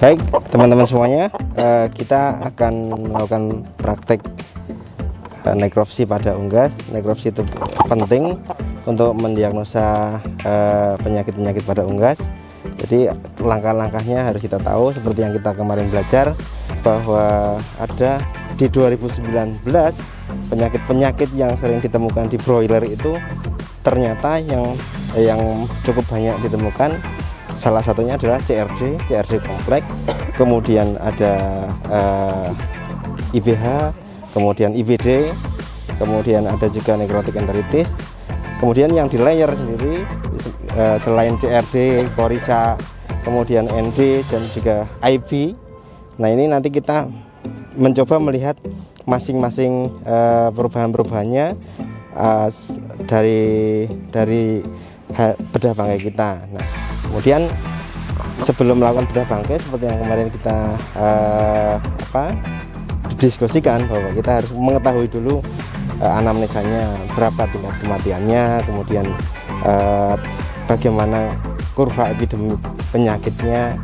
Baik teman-teman semuanya, kita akan melakukan praktek nekropsi pada unggas. Nekropsi itu penting untuk mendiagnosa penyakit-penyakit pada unggas. Jadi langkah-langkahnya harus kita tahu, seperti yang kita kemarin belajar bahwa ada di 2019 penyakit-penyakit yang sering ditemukan di broiler itu ternyata yang cukup banyak ditemukan. Salah satunya adalah CRD kompleks, kemudian ada IBH, kemudian IBD, kemudian ada juga nekrotik enteritis. Kemudian yang di layer sendiri selain CRD, Coryza, kemudian ND dan juga IB. Nah, ini nanti kita mencoba melihat masing-masing perubahan-perubahannya dari bedah bangkai kita. Nah, kemudian sebelum melakukan bedah bangkai seperti yang kemarin kita diskusikan, bahwa kita harus mengetahui dulu anamnesanya, berapa tingkat kematiannya, kemudian bagaimana kurva epidemi penyakitnya,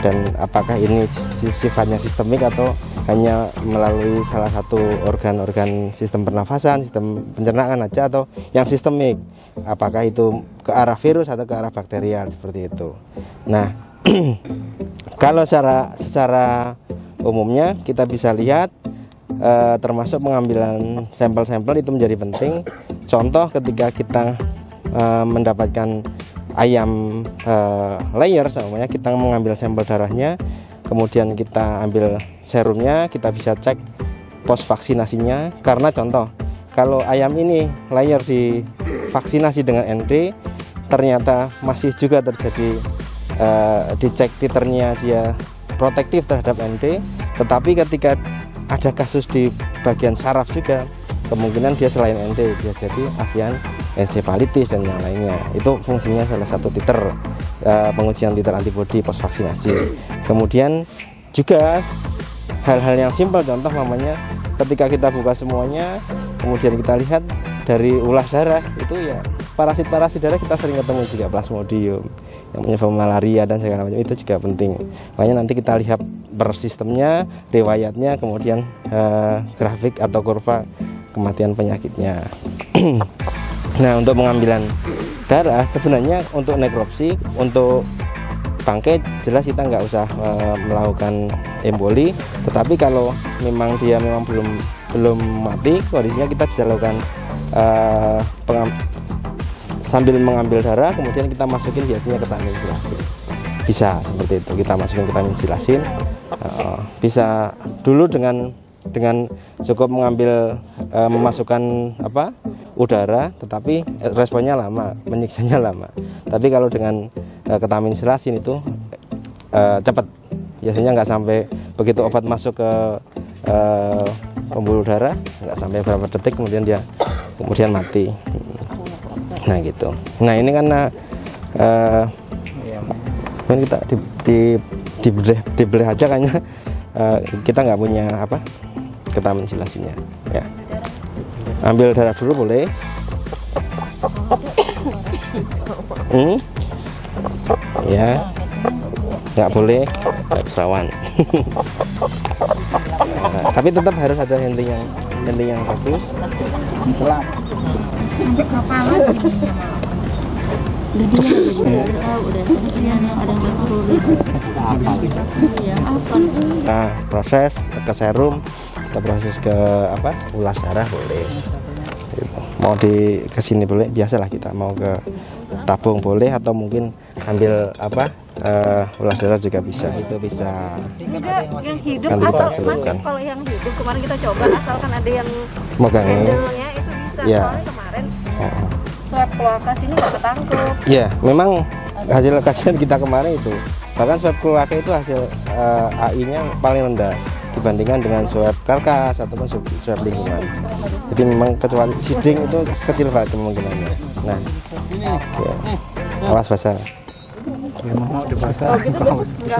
dan apakah ini sifatnya sistemik atau hanya melalui salah satu organ-organ sistem pernafasan, sistem pencernaan aja, atau yang sistemik, apakah itu ke arah virus atau ke arah bakterial, seperti itu. Nah, kalau secara umumnya kita bisa lihat termasuk pengambilan sampel-sampel itu menjadi penting. Contoh ketika kita mendapatkan ayam layer, semuanya kita mengambil sampel darahnya, kemudian kita ambil serumnya, kita bisa cek pos vaksinasinya. Karena contoh, kalau ayam ini layer divaksinasi dengan ND, ternyata masih juga terjadi dicek titernya dia protektif terhadap ND, tetapi ketika ada kasus di bagian saraf juga, kemungkinan dia selain ND dia jadi avian encephalitis dan yang lainnya. Itu fungsinya salah satu titer, pengujian titer antibodi pos vaksinasi. Kemudian juga hal-hal yang simpel, contoh namanya ketika kita buka semuanya, kemudian kita lihat dari ulas darah itu ya parasit-parasit darah kita sering ketemu juga, plasmodium yang menyebabkan malaria dan segala macam, itu juga penting. Makanya nanti kita lihat per sistemnya, riwayatnya, kemudian grafik atau kurva kematian penyakitnya. Nah, untuk pengambilan darah sebenarnya untuk nekropsi, untuk bangkai jelas kita nggak usah melakukan emboli, tetapi kalau memang dia belum mati kondisinya, kita bisa lakukan sambil mengambil darah, kemudian kita masukin biasanya ketamin silasin. Bisa seperti itu, kita masukin ketamin silasin. Bisa dulu dengan cukup mengambil memasukkan udara, tetapi responnya lama, menyiksanya lama. Tapi kalau dengan ketamin silasin itu cepat, biasanya nggak sampai begitu obat masuk ke pembuluh darah, nggak sampai berapa detik kemudian dia mati. Nah gitu. Nah ini karena kan kita dibeleh aja kayaknya, kita nggak punya ketamin silasinya ya. Ambil darah dulu boleh. Ya, nggak boleh serawan. Nah, tapi tetap harus ada henting yang bagus. Nah, proses ke serum, kita proses ke ulas darah boleh. Mau ke sini boleh, biasalah kita mau ke tabung boleh, atau mungkin ambil ulas darah juga bisa. Itu bisa juga yang hidup, nanti kita celupkan. Kalau yang hidup kemarin kita coba, asalkan ada yang megangnya handle-nya itu bisa. Ya. Soalnya kemarin swab kloaka sini nggak ketangkep. Ya, memang hasil kajian kita kemarin itu, bahkan swab kloaka itu hasil AI-nya paling rendah dibandingkan dengan swab karkas ataupun swab lingkungan. Jadi memang kecuali siding itu kecil banget kemungkinannya. Nah, ya. Awas basah.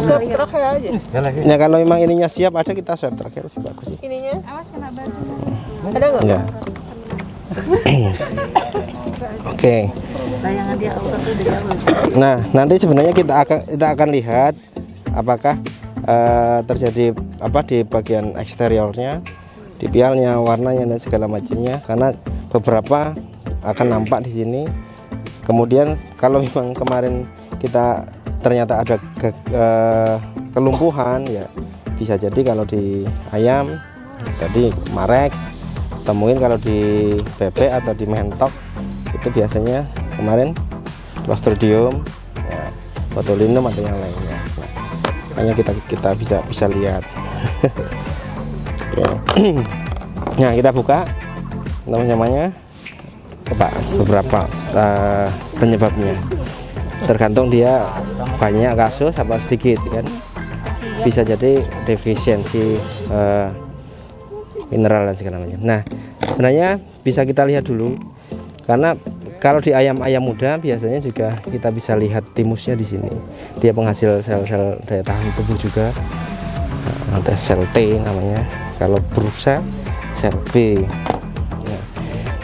Swab terakhir aja. Ya kalau memang ininya siap, ada kita swab terakhir lebih bagus sih. Ininya awas kena baju. Ada nggak? Ya. Oke. Nah, nanti sebenarnya kita akan lihat apakah terjadi apa di bagian eksteriornya, di pialnya, warnanya dan segala macamnya, karena beberapa akan nampak di sini. Kemudian kalau memang kemarin kita ternyata ada kelumpuhan, ya bisa jadi kalau di ayam tadi Marex, temuin kalau di bebek atau di mentok itu biasanya kemarin Clostridium, ya, botulinum atau yang lainnya. Hanya kita bisa lihat. Ya. Nah, kita buka namanya beberapa penyebabnya. Tergantung dia banyak kasus apa sedikit kan. Bisa jadi defisiensi mineral dan segala macam. Nah, sebenarnya bisa kita lihat dulu, karena kalau di ayam-ayam muda biasanya juga kita bisa lihat timusnya di sini. Dia penghasil sel-sel daya tahan tubuh juga. Nanti sel T namanya. Kalau berusaha sel B.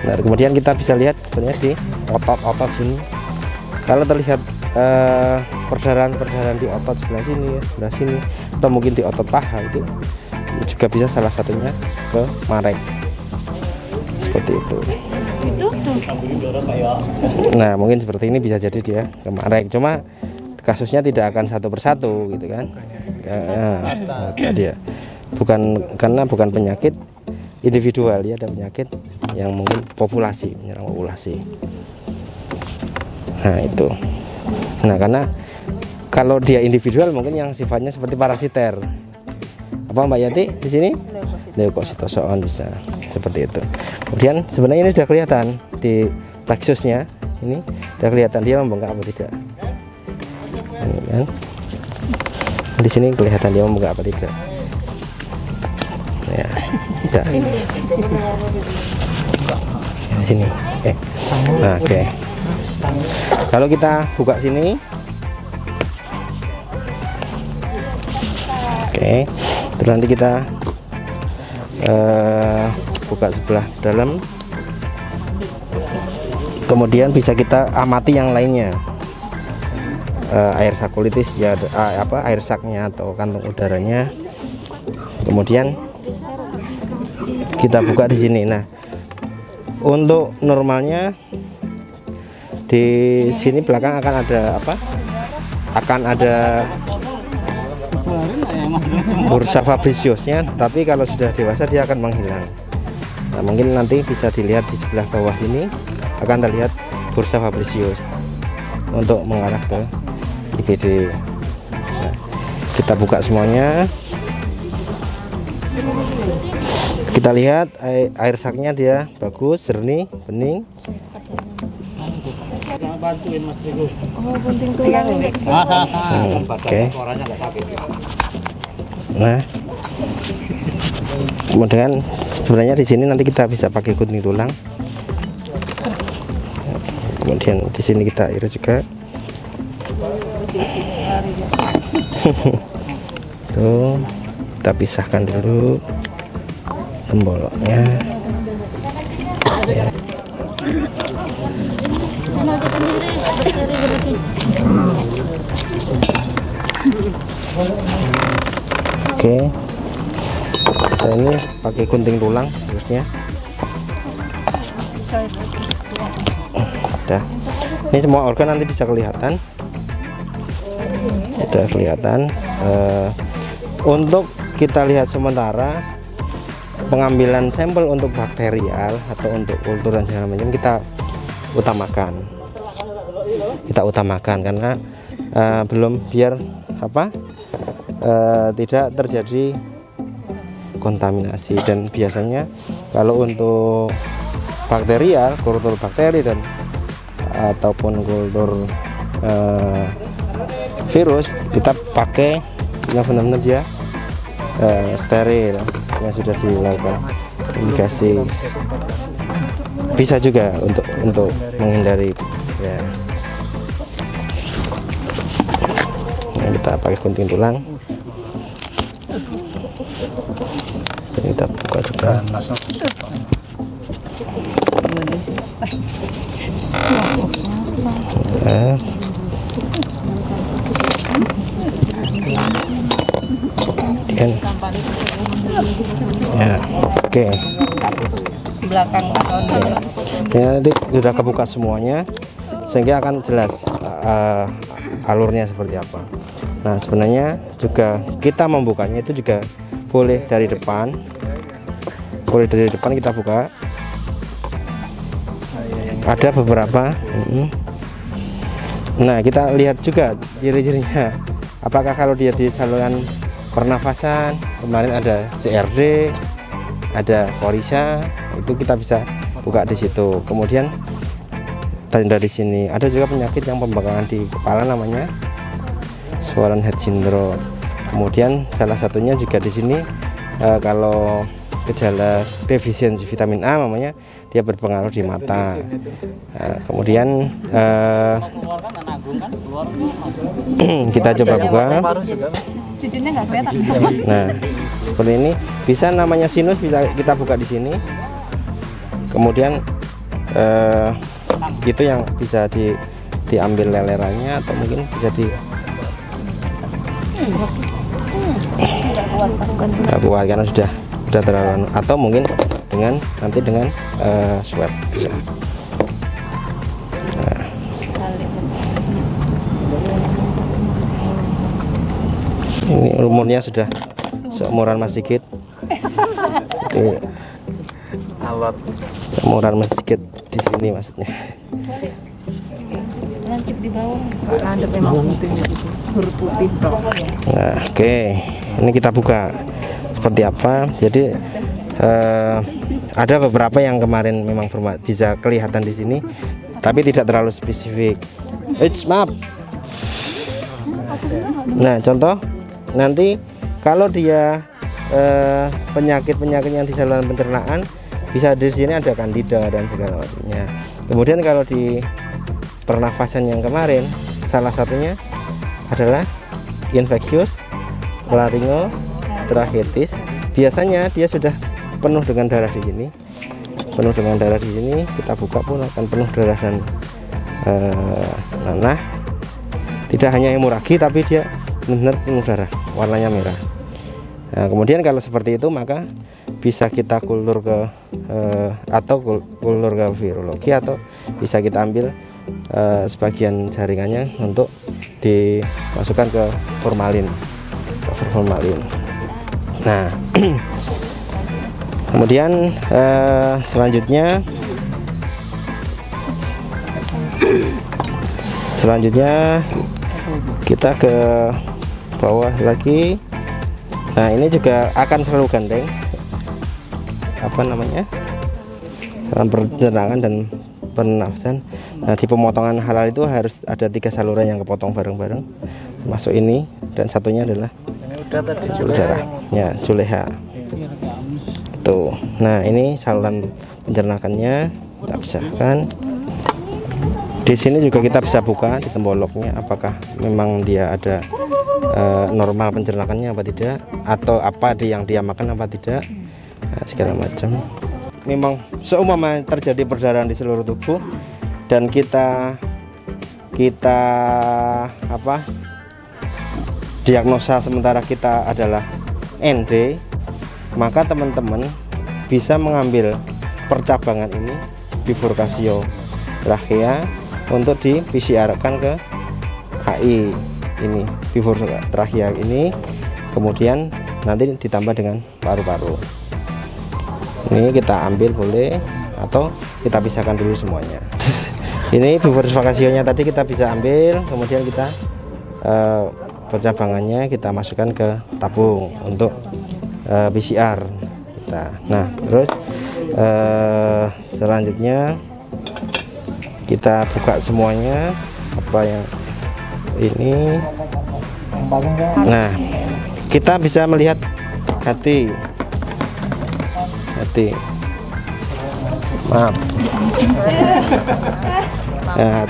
Nah, kemudian kita bisa lihat sebenarnya di otot-otot sini. Kalau terlihat perdarahan di otot sebelah sini, atau mungkin di otot paha itu juga bisa salah satunya ke Marek. Seperti itu. Nah, mungkin seperti ini bisa jadi dia ke Marek. Cuma kasusnya tidak akan satu persatu gitu kan. Dia bukan penyakit individual, ya ada penyakit yang mungkin populasi, menyerang populasi. Nah, itu. Nah, karena kalau dia individual mungkin yang sifatnya seperti parasiter. Apa Mbak Yati di sini? Leukositozoon bisa seperti itu. Kemudian sebenarnya ini sudah kelihatan di plexusnya, ini sudah kelihatan dia membengkak apa tidak. Ini kan. Di sini kelihatan dia membengkak apa tidak. Ya, tidak. Di sini. Nah, oke. Kalau kita buka sini, oke, terus nanti kita buka sebelah dalam, kemudian bisa kita amati yang lainnya, air sakulitis ya, air saknya atau kantung udaranya. Kemudian kita buka di sini. Nah, untuk normalnya di sini belakang akan ada apa? Akan ada bursa Fabriciusnya, tapi kalau sudah dewasa dia akan menghilang. Nah, mungkin nanti bisa dilihat di sebelah bawah sini akan terlihat bursa Fabricius untuk mengarah ke IBD. Nah, kita buka semuanya. Kita lihat air saknya dia bagus, jernih, bening. Oke. Nah, kemudian sebenarnya di sini nanti kita bisa pakai gunting tulang. Kemudian di sini kita iris juga. Tuh, kita pisahkan dulu temboloknya. Ya. Oke, kita ini pakai gunting tulang terusnya. Udah. Ini semua organ nanti bisa kelihatan. Sudah kelihatan. Untuk kita lihat sementara pengambilan sampel untuk bakterial atau untuk kultur dan segala macam kita utamakan karena belum biar tidak terjadi kontaminasi. Dan biasanya kalau untuk bakterial, kultur bakteri dan ataupun kultur virus, kita pakai yang benar-benar dia steril yang sudah dilakukan indikasi. Bisa juga untuk menghindari ya. Nah, kita pakai gunting tulang. Ini kita buka juga. Nah. kemudian ya oke. Belakang Ya, nanti sudah kebuka semuanya sehingga akan jelas alurnya seperti apa. Nah sebenarnya juga kita membukanya itu juga boleh dari depan, kita buka. Ada beberapa. Nah kita lihat juga ciri-cirinya, apakah kalau dia di saluran pernafasan, kemarin ada CRD, ada Korisa, itu kita bisa buka di situ. Kemudian tanda di sini ada juga penyakit yang pembengkakan di kepala namanya swollen head syndrome. Kemudian salah satunya juga di sini kalau gejala defisiensi vitamin A namanya, dia berpengaruh di mata. Kemudian kita coba buka. cincinnya nggak kelihatan. Nah seperti ini, bisa namanya sinus, bisa kita buka di sini. Kemudian itu yang bisa diambil lelerannya, atau mungkin bisa nggak kuat karena sudah terlalu, atau mungkin nanti dengan swab bisa. Ini umurnya sudah seumuran Mas Sigit. Alat Seumuran Mas Sigit di sini maksudnya. Lancip di bawah. Ada memang berputih. Nah, oke. Ini kita buka seperti apa. Jadi ada beberapa yang kemarin memang bisa kelihatan di sini, tapi tidak terlalu spesifik. Maaf. Nah, contoh nanti kalau dia penyakit yang di saluran pencernaan, bisa di sini ada Candida dan segala macamnya. Kemudian kalau di pernafasan yang kemarin, salah satunya adalah infeksius laringotrachetis. Biasanya dia sudah penuh dengan darah di sini. Kita buka pun akan penuh darah dan nanah. Tidak hanya hemoragi, tapi dia benar-benar penuh darah, warnanya merah. Nah, kemudian kalau seperti itu, maka bisa kita kultur ke virologi, atau bisa kita ambil sebagian jaringannya untuk dimasukkan ke formalin. Nah kemudian selanjutnya kita ke bawah lagi. Nah ini juga akan selalu gandeng dalam pencernaan dan pernafasan. Nah di pemotongan halal itu harus ada 3 saluran yang kepotong bareng-bareng, masuk ini, dan satunya adalah udara ya, juleha tuh. Nah ini saluran pencernaannya kita pisahkan. Di sini juga kita bisa buka di temboloknya, apakah memang dia ada normal pencernaannya apa tidak, atau apa yang dia makan apa tidak, segala macam. Memang seumpama terjadi perdarahan di seluruh tubuh dan kita diagnosa sementara kita adalah ND, maka teman-teman bisa mengambil percabangan ini, bifurkasio trachea, untuk di PCR kan ke AI ini, bifurkasio trachea ini, kemudian nanti ditambah dengan paru-paru. Ini kita ambil boleh, atau kita pisahkan dulu semuanya. Ini bifurkasionya tadi kita bisa ambil, kemudian kita percabangannya kita masukkan ke tabung untuk PCR kita. Nah terus selanjutnya kita buka semuanya, apa yang ini. Nah kita bisa melihat hati, maaf. Nah,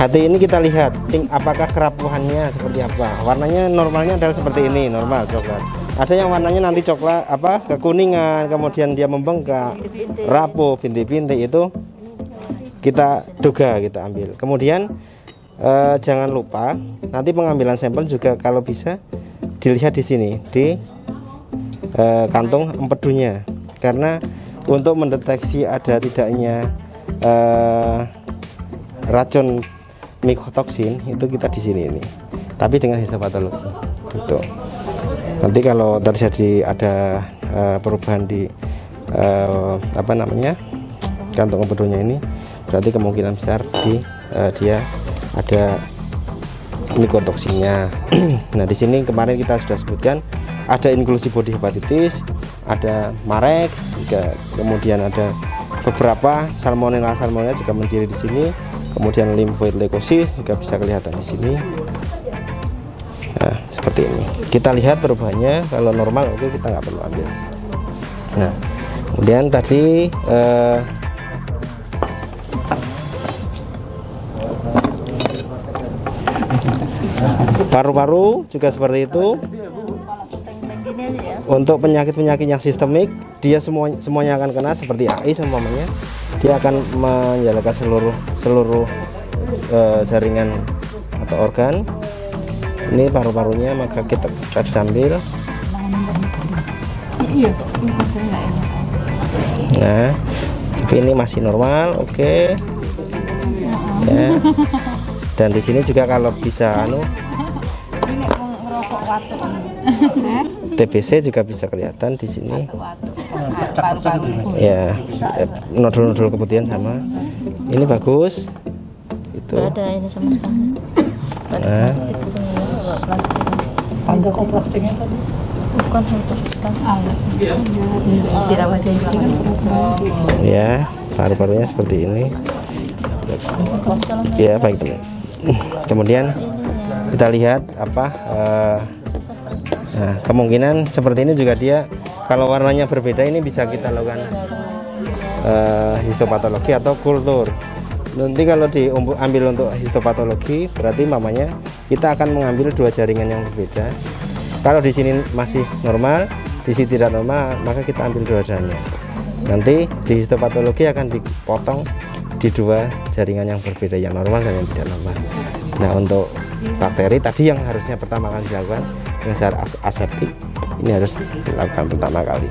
hati ini kita lihat apakah kerapuhannya seperti apa. Warnanya normalnya adalah seperti ini, normal coklat. Ada yang warnanya nanti coklat kekuningan, kemudian dia membengkak, rapuh, bintik-bintik, itu kita duga, kita ambil. Kemudian jangan lupa nanti pengambilan sampel juga kalau bisa dilihat di sini, di kantung empedunya, karena untuk mendeteksi ada tidaknya racun mikotoksin itu kita di sini ini, tapi dengan histopatologi gitu. Nanti kalau terjadi ada perubahan di kantung empedunya ini, berarti kemungkinan besar dia ada mikotoksinnya. Nah, di sini kemarin kita sudah sebutkan ada inclusive body hepatitis, ada Marex, juga kemudian ada beberapa salmonella juga menciri di sini. Kemudian lymphoid leukosis juga bisa kelihatan di sini. Nah, seperti ini. Kita lihat perubahannya. Kalau normal, oke, kita nggak perlu ambil. Nah, kemudian tadi paru-paru juga seperti itu. Untuk penyakit-penyakit yang sistemik, dia semuanya akan kena, seperti AIDS umpamanya. Dia akan menjalankan seluruh jaringan atau organ. Ini paru-parunya, maka kita sambil. Nah, tapi ini masih normal, oke. Ya. Dan di sini juga kalau bisa TBC juga bisa kelihatan di sini. Ya, nodul-nodul keputihan sama. Ini bagus. Itu. Ada ini sama sekali. Nah. Plastiknya tadi. Bukan Ya, paru-parunya seperti ini. Ya, baik teman. Kemudian kita lihat nah, kemungkinan seperti ini juga dia, kalau warnanya berbeda ini bisa kita lakukan histopatologi atau kultur. Nanti kalau diambil untuk histopatologi, berarti mamanya kita akan mengambil dua jaringan yang berbeda. Kalau di sini masih normal, di sini tidak normal, maka kita ambil dua-duanya. Nanti di histopatologi akan dipotong di dua jaringan yang berbeda, yang normal dan yang tidak normal. Nah, untuk bakteri tadi yang harusnya pertama kali dilakukan yang secara aseptik, ini harus dilakukan pertama kali.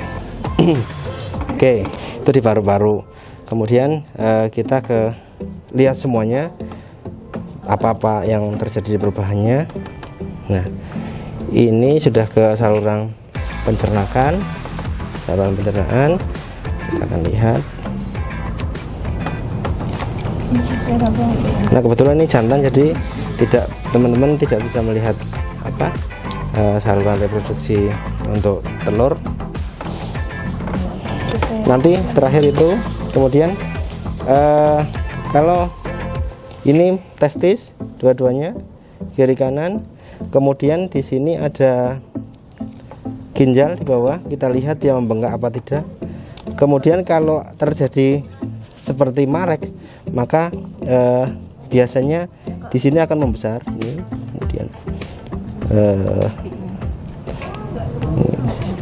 Oke, itu di paru-paru. Kemudian kita lihat semuanya apa-apa yang terjadi perubahannya. Nah, ini sudah ke saluran pencernaan. Kita akan lihat. Nah, kebetulan ini jantan, jadi teman-teman tidak bisa melihat saluran reproduksi untuk telur. Nanti terakhir itu, kemudian kalau ini testis dua-duanya kiri kanan, kemudian di sini ada ginjal di bawah, kita lihat dia membengkak apa tidak. Kemudian kalau terjadi seperti Marex, maka biasanya di sini akan membesar. Ini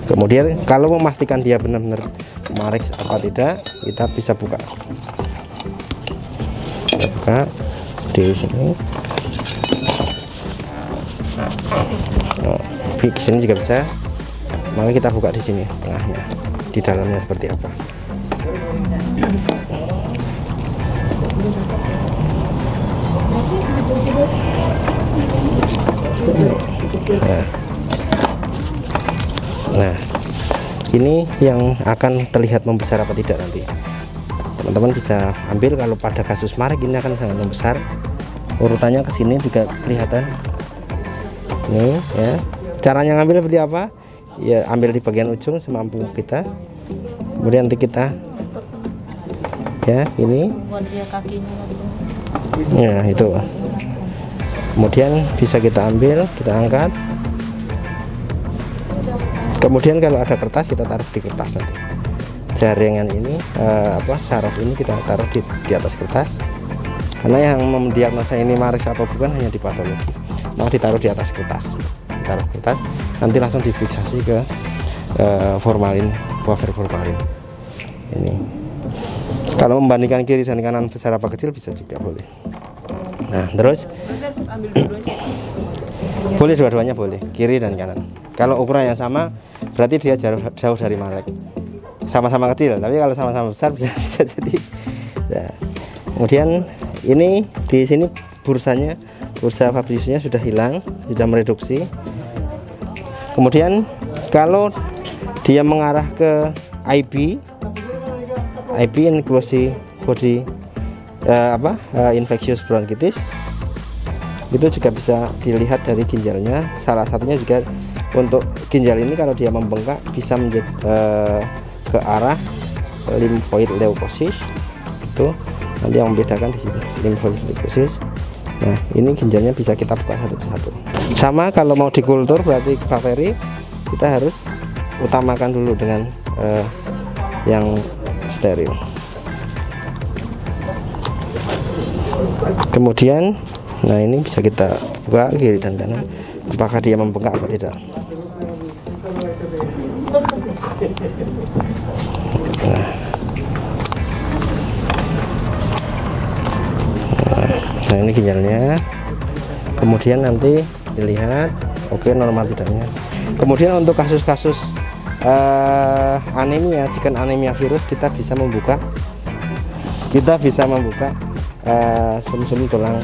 kemudian kalau memastikan dia benar-benar Marex apa tidak, kita bisa buka. Kita buka di sini. Di sini juga bisa. Maka kita buka di sini tengahnya, di dalamnya seperti apa. Nah, ini yang akan terlihat membesar apa tidak nanti. Teman-teman bisa ambil, kalau pada kasus Marex ini akan sangat membesar. Urutannya ke sini juga kelihatan. Nih ya. Caranya ngambil seperti apa? Ya, ambil di bagian ujung semampu kita. Kemudian nanti kita ini. Ya, itu. Kemudian bisa kita ambil, kita angkat. Kemudian kalau ada kertas, kita taruh di kertas nanti. Jaringan ini saraf ini kita taruh di atas kertas. Karena yang mendiagnosa ini Marex apa bukan hanya di patologi, maka ditaruh di atas kertas. Taruh kertas, nanti langsung difiksasi ke formalin, wafer formalin. Ini. Kalau membandingkan kiri dan kanan besar apa kecil bisa juga boleh. Nah, terus Boleh dua-duanya boleh, kiri dan kanan. Kalau ukuran yang sama berarti dia jauh dari Marek. Sama-sama kecil, tapi kalau sama-sama besar bisa jadi. Nah, kemudian ini di sini bursanya, bursa Fabriciusnya sudah hilang, sudah mereduksi. Kemudian kalau dia mengarah ke IB inclusive body infectious bronchitis, itu juga bisa dilihat dari ginjalnya. Salah satunya juga untuk ginjal ini kalau dia membengkak bisa menjadi ke arah lymphoid leukosis. Itu nanti yang membedakan di sini lymphoid leukosis. Nah, ini ginjalnya bisa kita buka satu persatu. Sama kalau mau dikultur berarti bakteri, kita harus utamakan dulu dengan yang steril. Kemudian, nah ini bisa kita buka kiri dan kanan, apakah dia membengkak atau tidak. Nah, ini ginjalnya. Kemudian nanti dilihat, oke, normal tidaknya. Kemudian untuk kasus-kasus anemia, jika anemia virus, kita bisa membuka sum-sum tulang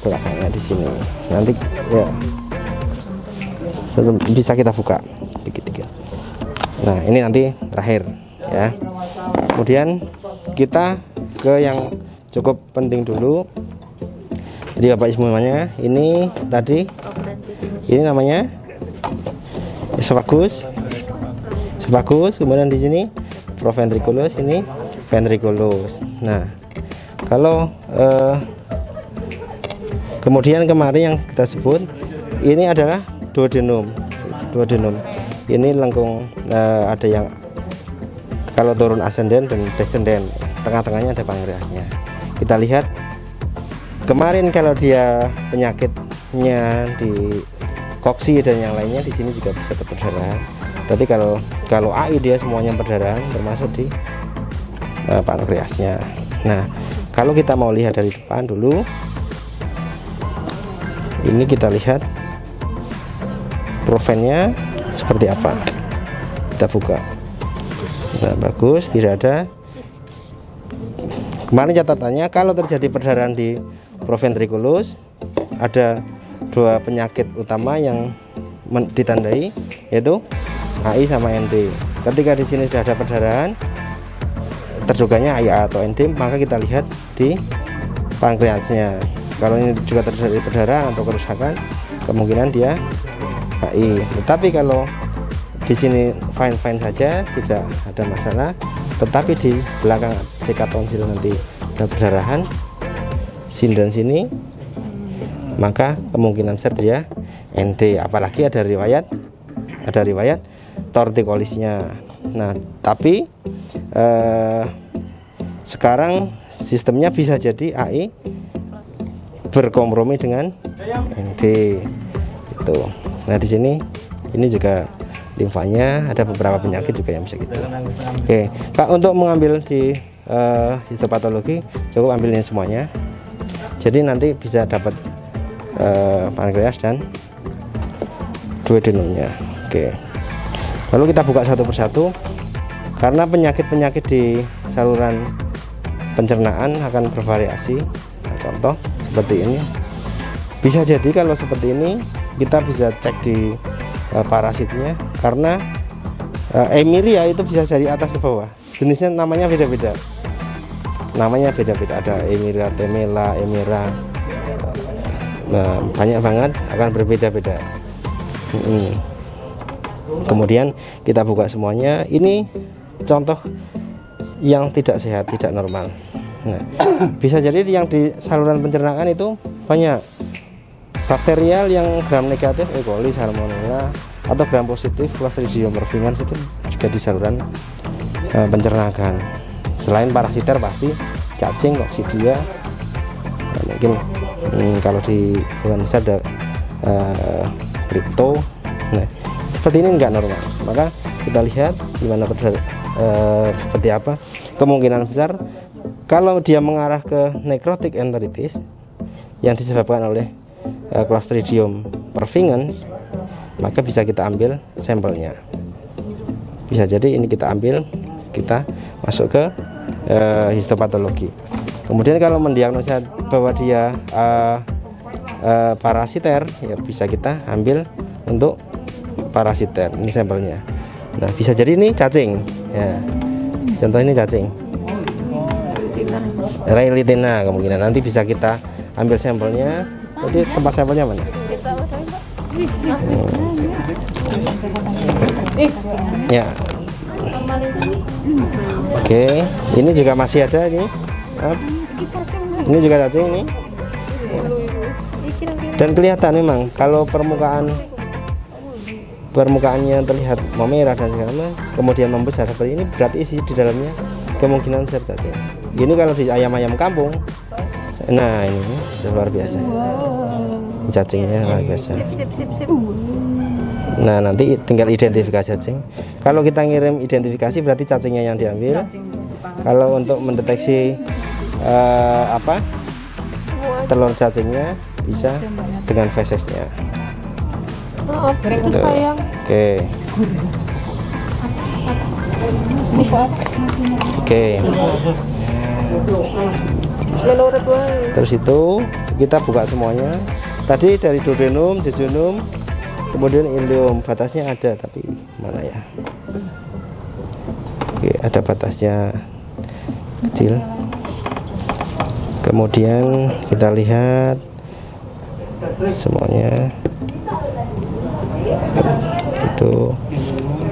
belakangnya di sini. Nanti ya bisa kita buka dikit-dikit. Nah, ini nanti terakhir ya. Kemudian kita ke yang cukup penting dulu. Jadi Bapak Ibu semuanya, ini tadi ini namanya esophagus. Kemudian di sini proventriculus, ini ventriculus. Nah, kalau kemudian kemarin yang kita sebut ini adalah duodenum. Ini lengkung, ada yang kalau turun ascendant dan descendant, tengah-tengahnya ada pankreasnya. Kita lihat kemarin kalau dia penyakitnya di koksi dan yang lainnya, di sini juga bisa perdarahan. Tapi kalau AI dia semuanya perdarahan, termasuk di pankreasnya. Nah, kalau kita mau lihat dari depan dulu, ini kita lihat provennya seperti apa. Kita buka. Nah, bagus, tidak ada. Kemarin catatannya kalau terjadi perdarahan di proventriculus, ada dua penyakit utama yang ditandai, yaitu AI sama ND. Ketika di sini sudah ada perdarahan, terduganya IA atau ND, maka kita lihat di pankreasnya. Kalau ini juga terjadi perdarahan atau kerusakan, kemungkinan dia AI. Tetapi kalau di sini fine saja, tidak ada masalah. Tetapi di belakang sikat tonsil nanti ada perdarahan sini dan sini, maka kemungkinan besar dia ND. Apalagi ada riwayat tortikolisnya. Nah, tapi sekarang sistemnya bisa jadi AI berkompromi dengan ND itu. Nah, di sini ini juga limfanya, ada beberapa penyakit juga yang bisa gitu. Oke, Pak, untuk mengambil di histopatologi cukup ambilin semuanya. Jadi nanti bisa dapat pankreas dan duodenumnya. Oke. Lalu kita buka satu persatu, karena penyakit-penyakit di saluran pencernaan akan bervariasi. Nah, contoh seperti ini. Bisa jadi kalau seperti ini kita bisa cek di parasitnya, karena Emiria itu bisa dari atas ke bawah. Jenisnya namanya beda-beda. Ada Emiria temela, Emira, banyak banget, akan berbeda-beda. Kemudian kita buka semuanya. Ini contoh yang tidak sehat, tidak normal. Nah, bisa jadi yang di saluran pencernaan itu banyak bakterial yang gram negatif, E. coli, salmonella, atau gram positif, Clostridium perfringens, itu juga di saluran pencernaan. Selain parasiter pasti cacing, coccidia, mungkin kalau di hewan besar ada kripto. Nah, seperti ini enggak normal, maka kita lihat gimana seperti apa. Kemungkinan besar kalau dia mengarah ke necrotic enteritis yang disebabkan oleh Clostridium pervingens, maka bisa kita ambil sampelnya. Bisa jadi ini kita ambil, kita masuk ke histopatologi. Kemudian kalau mendiagnosa bahwa dia parasiter, ya bisa kita ambil untuk parasiter. Ini sampelnya. Nah, bisa jadi ini cacing. Ya. Contoh ini cacing. Railitina kemungkinan nanti bisa kita ambil sampelnya. Jadi tempat sampelnya mana? Ya. Oke, ini juga masih ada ini. Ini juga cacing ini. Dan kelihatan memang kalau permukaannya terlihat memerah dan segala, kemudian membesar seperti ini, berarti isi di dalamnya kemungkinan besar cacing. Gini kalau di ayam-ayam kampung, nah ini luar biasa. Cacingnya luar biasa. Nah, nanti tinggal identifikasi cacing. Kalau kita ngirim identifikasi berarti cacingnya yang diambil. Kalau untuk mendeteksi telur cacingnya bisa dengan fesesnya. Oke. Terus itu kita buka semuanya. Tadi dari duodenum, jejunum, kemudian ileum, batasnya ada tapi mana ya? Oke, ada batasnya kecil. Kemudian kita lihat semuanya itu,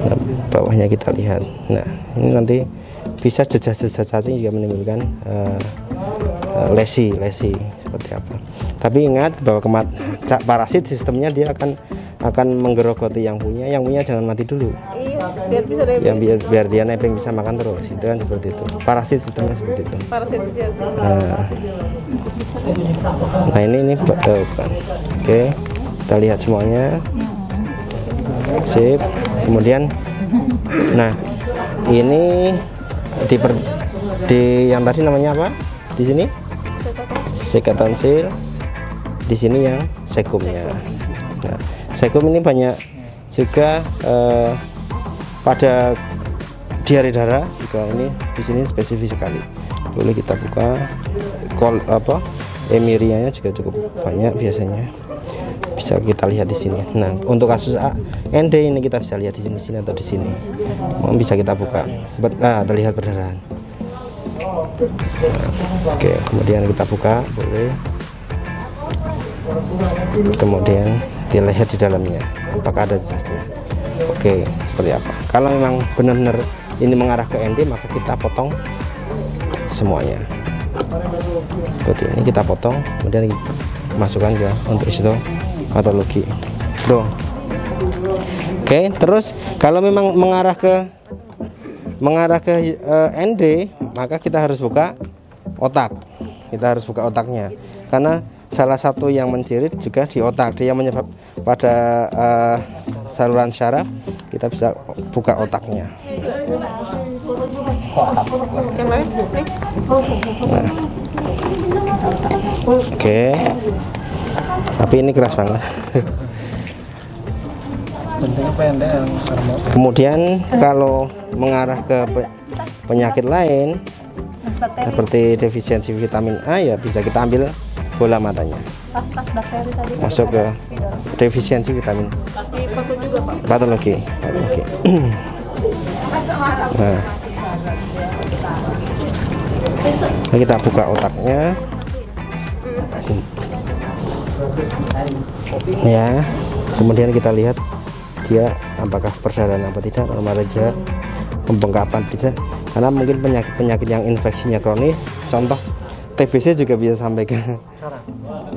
nah, bawahnya kita lihat. Nah, ini nanti bisa jejak-jejak cacing juga menimbulkan lesi seperti apa. Tapi ingat bahwa parasit sistemnya dia akan menggerogoti yang punya jangan mati dulu. Iya, biar dia nebeng bisa makan terus. Itu kan seperti itu. Parasit sistemnya seperti itu. Nah ini bukan. Oke, kita lihat semuanya. Sip. Kemudian, nah ini di yang tadi namanya apa? Di sini sekatonsil. Di sini yang sekumnya. Nah, sekum ini banyak juga pada diare darah juga, ini di sini spesifik sekali. Boleh kita buka. Emirianya juga cukup banyak biasanya. Bisa kita lihat di sini. Nah, untuk kasus ND ini kita bisa lihat di sini atau di sini. Bisa kita buka. Terlihat perdarahan. Nah, oke, kemudian kita buka, boleh. Kemudian dilihat di dalamnya apakah ada jejaknya. Oke, seperti apa. Kalau memang benar-benar ini mengarah ke ND, maka kita potong semuanya. Seperti ini kita potong, kemudian kita masukkan ke untuk histopatologi. Tuh. Oke, terus kalau memang mengarah ke ND, maka kita harus buka otak. Kita harus buka otaknya, karena salah satu yang mencirit juga di otak, dia menyebab pada saluran syaraf. Kita bisa buka otaknya. Nah. Oke. Tapi ini keras banget. Kemudian kalau mengarah ke penyakit lain seperti defisiensi vitamin A, ya bisa kita ambil bola matanya. Masuk ke defisiensi vitamin. Patologi. Nah, kita buka otaknya. Ya, kemudian kita lihat dia apakah perdarahan apa tidak, normal aja, pembengkapan tidak, karena mungkin penyakit yang infeksinya kronis, contoh TBC juga bisa sampai ke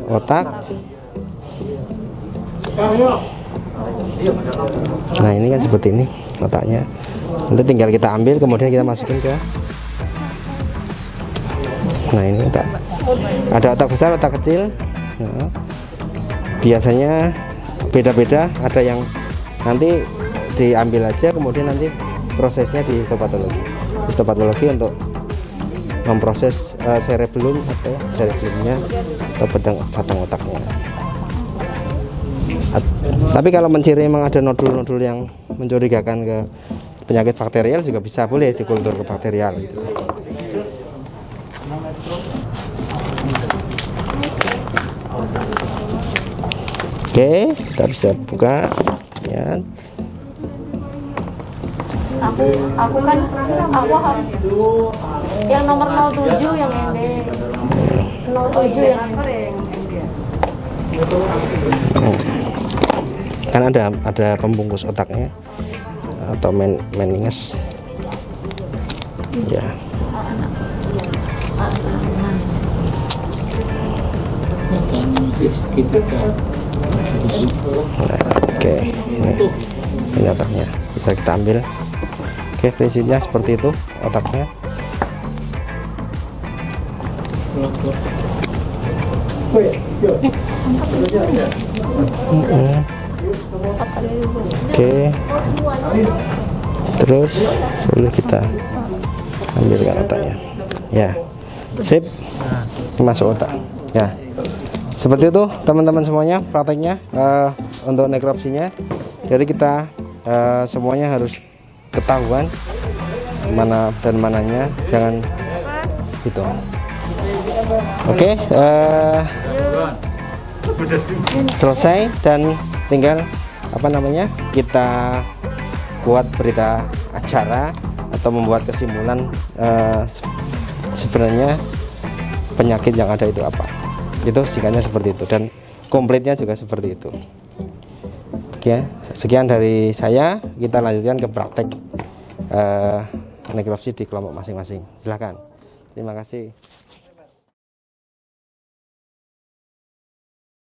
otak. Nah, ini kan seperti ini otaknya. Nanti tinggal kita ambil, kemudian kita masukin ke. Nah, ini otak. Ada otak besar, otak kecil. Nah, biasanya beda-beda. Ada yang nanti diambil aja, kemudian nanti prosesnya di histopatologi. Histopatologi untuk memproses cerebellum atau cerebellumnya atau batang otaknya. Tapi kalau menciri memang ada nodul-nodul yang mencurigakan ke penyakit bakterial juga bisa, boleh dikultur ke bakterial gitu. Oke, kita bisa buka ya. Aku harus yang nomor 07 yang ND. 07 yang ND. Kan ada pembungkus otaknya atau meninges ya. Nah, oke, ini otaknya bisa kita ambil. Oke, prinsipnya seperti itu otaknya. Oke, terus boleh kita ambilkan otaknya ya. Sip, masuk otak ya. Seperti itu teman-teman semuanya prakteknya untuk nekropsinya. Jadi kita semuanya harus ketahuan mana dan mananya, jangan gitu. Oke, selesai dan tinggal apa namanya, kita buat berita acara atau membuat kesimpulan sebenarnya penyakit yang ada itu apa. Itu singkatnya seperti itu dan komplitnya juga seperti itu. Oke, sekian dari saya. Kita lanjutkan ke praktek nekropsi di kelompok masing-masing. Silahkan. Terima kasih.